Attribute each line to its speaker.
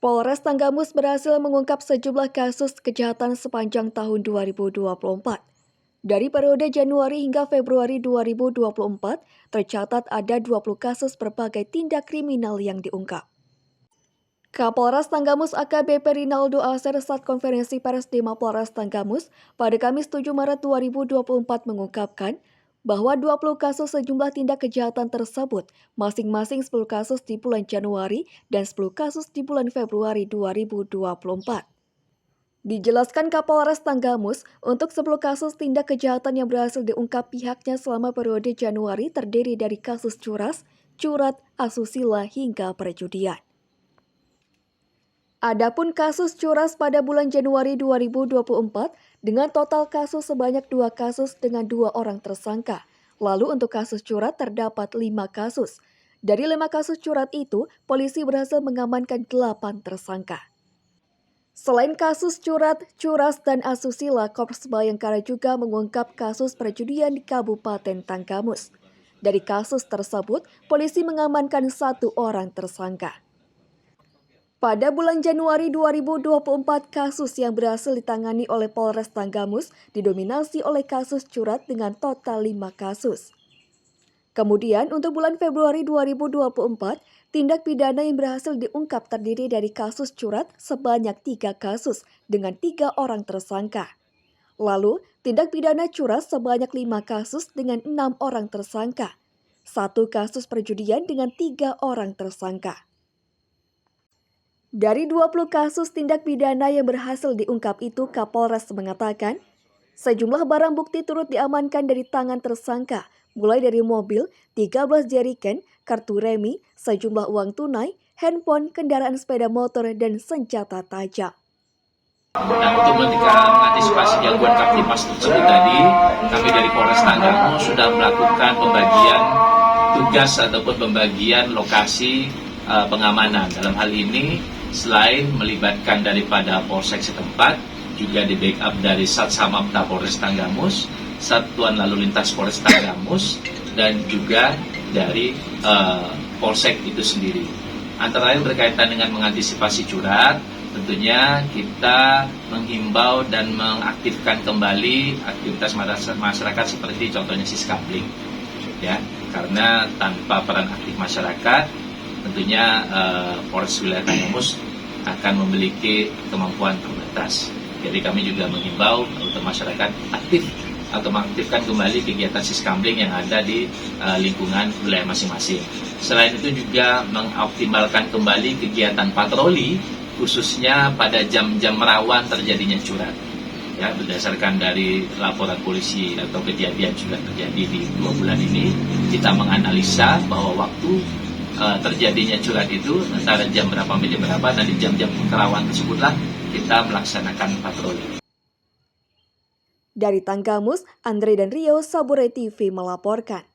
Speaker 1: Polres Tanggamus berhasil mengungkap sejumlah kasus kejahatan sepanjang tahun 2024. Dari periode Januari hingga Februari 2024, tercatat ada 20 kasus berbagai tindak kriminal yang diungkap. Kapolres Tanggamus AKBP Rinaldo Aser saat konferensi pers di Mapolres Tanggamus pada Kamis 7 Maret 2024 mengungkapkan bahwa 20 kasus sejumlah tindak kejahatan tersebut, masing-masing 10 kasus di bulan Januari dan 10 kasus di bulan Februari 2024. Dijelaskan Kapolres Tanggamus, untuk 10 kasus tindak kejahatan yang berhasil diungkap pihaknya selama periode Januari terdiri dari kasus curas, curat, asusila hingga perjudian. Adapun kasus curas pada bulan Januari 2024 dengan total kasus sebanyak 2 kasus dengan 2 orang tersangka. Lalu untuk kasus curat terdapat 5 kasus. Dari 5 kasus curat itu, polisi berhasil mengamankan 8 tersangka. Selain kasus curat, curas, dan asusila, Korps Bayangkara juga mengungkap kasus perjudian di Kabupaten Tanggamus. Dari kasus tersebut, polisi mengamankan 1 orang tersangka. Pada bulan Januari 2024, kasus yang berhasil ditangani oleh Polres Tanggamus didominasi oleh kasus curat dengan total 5 kasus. Kemudian untuk bulan Februari 2024, tindak pidana yang berhasil diungkap terdiri dari kasus curat sebanyak 3 kasus dengan 3 orang tersangka. Lalu, tindak pidana curas sebanyak 5 kasus dengan 6 orang tersangka. 1 kasus perjudian dengan 3 orang tersangka. Dari 20 kasus tindak pidana yang berhasil diungkap itu, Kapolres mengatakan, sejumlah barang bukti turut diamankan dari tangan tersangka, mulai dari mobil, 13 jerigen, kartu remi, sejumlah uang tunai, handphone, kendaraan sepeda motor, dan senjata tajam.
Speaker 2: Dan untuk mengantisipasi gangguan Kamtipmas tersebut tadi, kami dari Polres Tanggamus sudah melakukan pembagian tugas ataupun pembagian lokasi pengamanan. Dalam hal ini, selain melibatkan daripada Polsek setempat, juga di backup dari Satsamapta Polres Tanggamus, Satuan Lalu Lintas Polres Tanggamus, dan juga dari Polsek itu sendiri. Antara lain berkaitan dengan mengantisipasi curat, tentunya kita menghimbau dan mengaktifkan kembali aktivitas masyarakat seperti contohnya siskambling, ya, karena tanpa peran aktif masyarakat, tentunya Polres Wilayah Tanggamus akan memiliki kemampuan terbatas. Jadi kami juga menghimbau untuk masyarakat aktif atau mengaktifkan kembali kegiatan siskambling yang ada di lingkungan wilayah masing-masing. Selain itu juga mengoptimalkan kembali kegiatan patroli, khususnya pada jam-jam rawan terjadinya curat. Ya, berdasarkan dari laporan polisi atau kejadian sudah terjadi di 2 bulan ini, kita menganalisa bahwa waktu terjadinya curat itu antara jam berapa sampai jam berapa, dan di jam-jam kerawan tersebutlah kita melaksanakan patroli.
Speaker 1: Dari Tanggamus, Andre dan Rio, Saburai TV melaporkan.